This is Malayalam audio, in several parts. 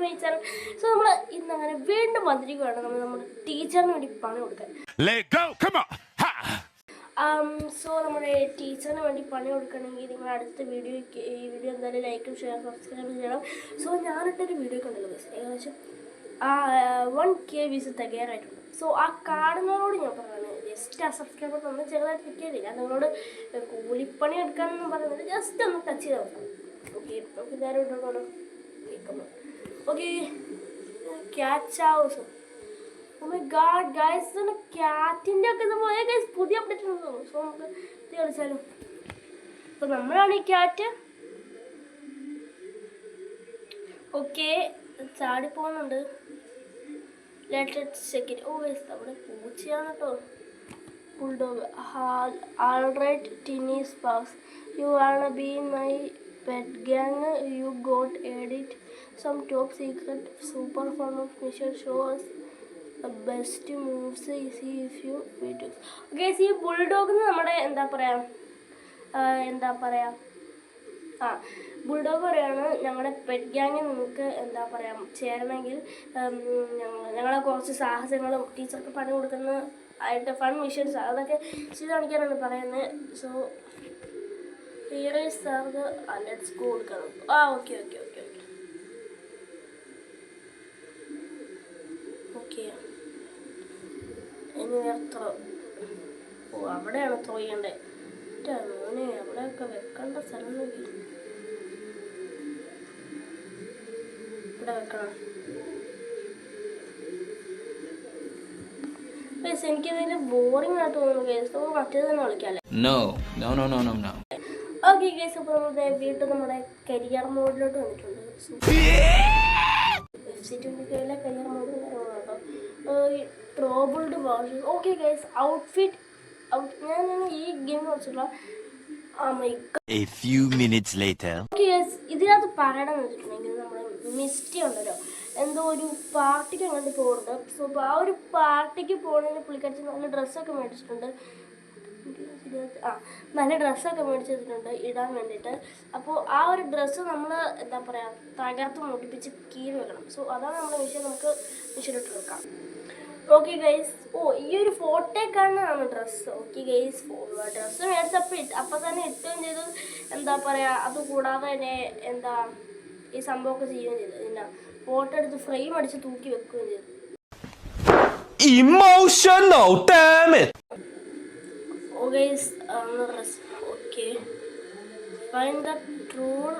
My channel. സോ നമ്മൾ ഇന്നങ്ങനെ വീണ്ടും വന്നിരിക്കുകയാണ് നമ്മുടെ ടീച്ചറിന് വേണ്ടി പണി കൊടുക്കാൻ. സോ നമ്മുടെ ടീച്ചറിന് വേണ്ടി പണി കൊടുക്കണമെങ്കിൽ നിങ്ങൾ അടുത്ത ഈ വീഡിയോ എന്തായാലും ലൈക്കും ഷെയർ സബ്സ്ക്രൈബ് ചെയ്യണം. സോ ഞാനിട്ടൊരു വീഡിയോ കണ്ടല്ലോ ഏകദേശം 1K വ്യൂസ് തികയാറായിട്ടുണ്ട്. സോ ആ കാണുന്നവരോട് ഞാൻ പറയുന്നത് ജസ്റ്റ് ആ സബ്സ്ക്രൈബർ നമ്മൾ ചെറുതായിട്ട് കിട്ടിയതേ ഞാൻ നിങ്ങളോട് കൂലിപ്പണി എടുക്കാനൊന്നും പറയുന്നത് ജസ്റ്റ് ഒന്ന് ടച്ച് ചെയ്ത് നോക്കാം. ഓക്കെ നമുക്ക് നേരെ ഇട്ടോളൂ. കേൾക്കുന്നു. Okay catch house. Oh my god guys, ഇതാണ് ക്യാറ്റിൻ്റെ ഒക്കെ പോയ ഗൈസ് പുതിയ അപ്ഡേറ്റ് ഉണ്ടോ. സോ നമുക്ക് ഇത് കളിച്ചാലും. അപ്പോൾ നമ്മളാണ് ഈ ക്യാറ്റ്. ഓക്കെ ചാടിപ്പോകുന്നുണ്ട്. സെക്കൻഡ്. ഓ ഗൈസ് നമ്മുടെ പൂച്ചയാണ് കേട്ടോ. Bulldog. Alright tiny spies you wanna be my pet gang you got edit some top secret super fun of mission shows best moves easy if you videos. Okay ഈ ബുൾഡോഗിന് നമ്മുടെ എന്താ പറയുക ബുൾഡോഗ് പറയാണ് ഞങ്ങളുടെ പെറ്റ് ഗ്യാങ്ങിൽ നിങ്ങൾക്ക് എന്താ പറയുക ചേരണമെങ്കിൽ ഞങ്ങളെ കുറച്ച് സാഹസങ്ങളും ടീച്ചർക്ക് പണി കൊടുക്കുന്ന ആയിട്ട് ഫൺ മിഷൻസ് അതൊക്കെ ചെയ്ത് കാണിക്കാനാണ് പറയുന്നത്. So here is shark let's go കൊടുക്കണം. Okay okay okay okay okay ഇനി ത്രോ. അവിടെയാണ് ത്രോ ചെയ്യേണ്ടത്. മോനെ അവിടെയൊക്കെ വെക്കേണ്ട സ്ഥലം നോക്കി ഇവിടെ വെക്കണം. എനിക്കതിന് ബോറിംഗ് ആയിട്ട് തോന്നുന്നു കേസ്. മറ്റേത് തന്നെ വിളിക്കാല്ലേ. ഓക്കെ കേസ് അപ്പോൾ നമ്മുടെ വീണ്ടും നമ്മുടെ കരിയർ മോഡിലോട്ട് വന്നിട്ടുണ്ട്. FC20 കരിയർ മോഡ് കേട്ടോ. ട്രോബിൾഡ് വാഷ്. ഓക്കെ ഗൈസ് ഔട്ട്ഫിറ്റ് ഞാൻ ഈ ഗെയിം കളിച്ചിട്ടുള്ള. ഇതിനകത്ത് പറയണമെന്ന് വെച്ചിട്ടുണ്ടെങ്കിൽ നമ്മുടെ മിസ്റ്റി ഉണ്ടല്ലോ എന്തോ ഒരു പാർട്ടിക്ക് അങ്ങോട്ട് പോകുന്നുണ്ട്. സോ ആ ഒരു പാർട്ടിക്ക് പോകുന്നതിന് പുള്ളിക്കാരി നല്ല ഡ്രസ്സൊക്കെ മേടിച്ചിട്ടുണ്ട്. നല്ല ഡ്രസ്സൊക്കെ മേടിച്ചിട്ടുണ്ട് ഇടാൻ വേണ്ടിയിട്ട്. അപ്പോൾ ആ ഒരു ഡ്രസ്സ് നമ്മൾ എന്താ പറയുക തകർത്ത് മുട്ടിപ്പിച്ച് കീറി വെക്കണം. സോ അതാണ് നമ്മുടെ വിഷയം. നമുക്ക് വിഷയിലിട്ട് വെക്കാം. Okay guys. ഈ ഒരു ഫോട്ടോക്കാണ് ഡ്രസ്സ്. ഓക്കെ ഗൈസ് ഡ്രസ്സ് മേടിച്ചപ്പോൾ അപ്പം തന്നെ ഇട്ടുകയും ചെയ്തു. എന്താ പറയുക അതുകൂടാതെ തന്നെ എന്താ ഈ സംഭവമൊക്കെ ചെയ്യുകയും ചെയ്തു. പിന്നെ ഫോട്ടോ എടുത്ത് ഫ്രെയിം അടിച്ച് തൂക്കി വെക്കുകയും ചെയ്തു. Emotional, damn it. Guys dress. Okay find the tool.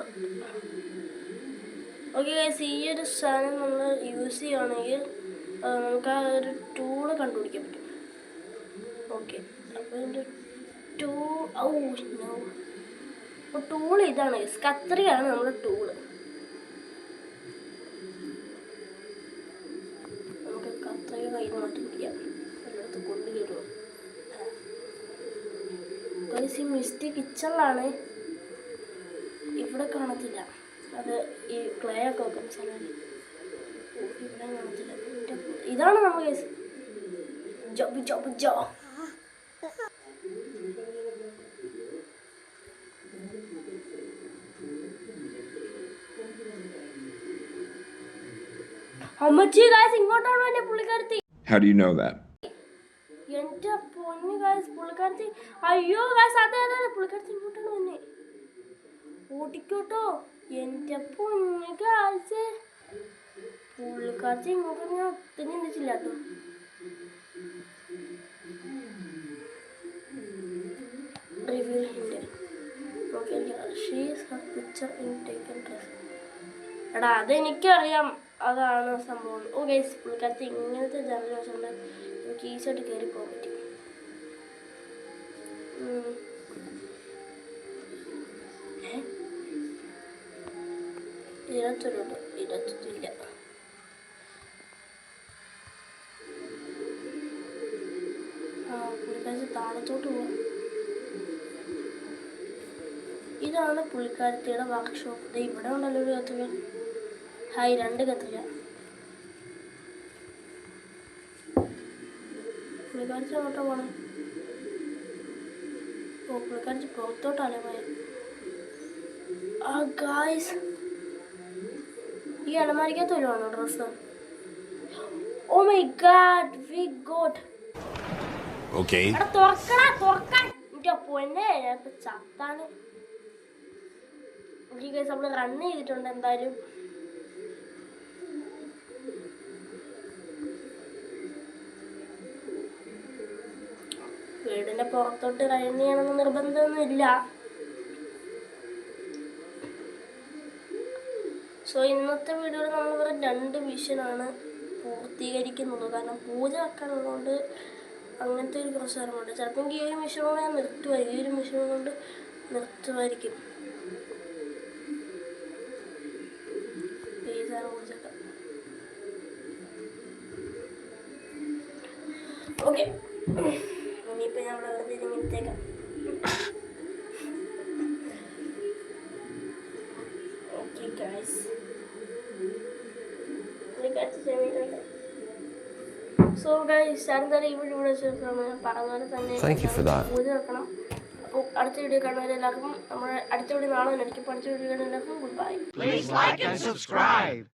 Okay guys ഈ ഒരു സാധനം നമ്മൾ യൂസ് ചെയ്യുകയാണെങ്കിൽ നമുക്ക് ആ ഒരു ടൂള് കണ്ടുപിടിക്കാൻ പറ്റും. ഓക്കെ അപ്പോൾ ഇതിൻ്റെ ടൂൾ ഇതാണ് ഗൈസ്. കത്രികയാണ് നമ്മുടെ ടൂള്. നമുക്ക് കത്രിക കയ്യിൽ മാറ്റി പിടിക്കാം. എല്ലായിടത്തും കൊണ്ടുവരുമോ ഗൈസ്. ഈ മിസ്റ്റി കിച്ചണിലാണ്. ഇവിടെ കാണത്തില്ല. അത് ഈ ക്ലേ ഒക്കെ വെക്കുന്ന സ്ഥലമാണ്. ഇവിടെ കാണത്തില്ല. ഇതാണ് നമ്മൾ ഗൈസ് ജോബ് ജോബ് ജോ. അമ്മച്ചി ഗൈസ് ഇങ്ങോട്ടാണ് എന്റെ പുള്ളിക്കാരത്തി. How do you know that? എന്റെ പൊന്നു ഗൈസ് പുള്ളിക്കാരത്തി. അയ്യോ ഗൈസ് അതെ പുള്ളിക്കാരത്തി ഇങ്ങോട്ടാണ് വന്നെ. ഓടിക്കോട്ടോ എന്റെ പൊന്നു ഗൈസ്. പുള്ളിക്കാരത്തി ഇങ്ങോട്ട് ഞാൻ ഒത്തിരി ചിന്തിച്ചില്ല കേട്ടോ. എടാ അതെനിക്കറിയാം. അതാണ് സംഭവം. ഗൈസ് പുള്ളിക്കാരത്തി ഇങ്ങനത്തെ ജനറൽ വെച്ചുകൊണ്ട് നമുക്ക് ഈസിയായിട്ട് കയറി പോകാൻ പറ്റും. ഇതിനകത്തൊരുണ്ട്. ഇതിനകത്തൊന്നുമില്ല. പുള്ളിക്കാരത്തി താഴത്തോട്ട് പോവാം. ഇതാണ് പുള്ളിക്കാരത്തിയുടെ വർക്ക്ഷോപ്പ്. ഇവിടെ ഉണ്ടല്ലോ ഒരു കത്രിക. ഹായ് 2 കത്രിക. പുള്ളിക്കാരത്തി അങ്ങോട്ടാ പോണേ. പുള്ളിക്കാരത്തി പുറത്തോട്ടാണ് പോയത്. ഗായ്സ് ഈ ഈ അലമാരിക്കകത്ത് വരുവാണോ dress? Oh my god, we got. Okay. എടാ തുറക്കാൻ എൻ്റെ പൊന്നെ, ഇപ്പൊ ചത്താണ്. ഈ കേസ് നമ്മൾ റൺ ചെയ്തിട്ടുണ്ട് എന്തായാലും. വീടിന്റെ പുറത്തോട്ട് റൺ ചെയ്യണമെന്ന് നിർബന്ധമൊന്നുമില്ല. സോ ഇന്നത്തെ വീഡിയോയിൽ നമ്മൾ വെറും 2 മിഷനാണ് പൂർത്തീകരിക്കുന്നത്. കാരണം പൂജ വെക്കാനുള്ളതുകൊണ്ട് അങ്ങനത്തെ ഒരു പ്രശ്നമുണ്ട്. ചിലപ്പോൾ ഈ ഒരു മിഷൻ കൊണ്ട് ഞാൻ നിർത്തുമായിരിക്കും, ഈ ഒരു മിഷൻ കൊണ്ട് നിർത്തുമായിരിക്കും. ഈ സാധനം കുടിച്ചേക്കാം. ഓക്കെ, ഇനിയിപ്പോൾ ഞാൻ ഇവിടെ വെറുതെ ഇങ്ങനത്തേക്കാം. ഓക്കെ ഗൈസ്, സോ ഗൈസ് എന്തായാലും ഈ വീഡിയോ പറഞ്ഞ പോലെ തന്നെ പൂജ വെക്കണം. അപ്പോൾ അടുത്ത വീഡിയോ കാണുന്നവരെല്ലാവർക്കും നമ്മുടെ അടുത്ത വീഡിയോ നാളെ തന്നെ ആയിരിക്കും. അടുത്ത വീഡിയോ കാണുന്നവരെല്ലാവർക്കും ഗുഡ് ബൈ.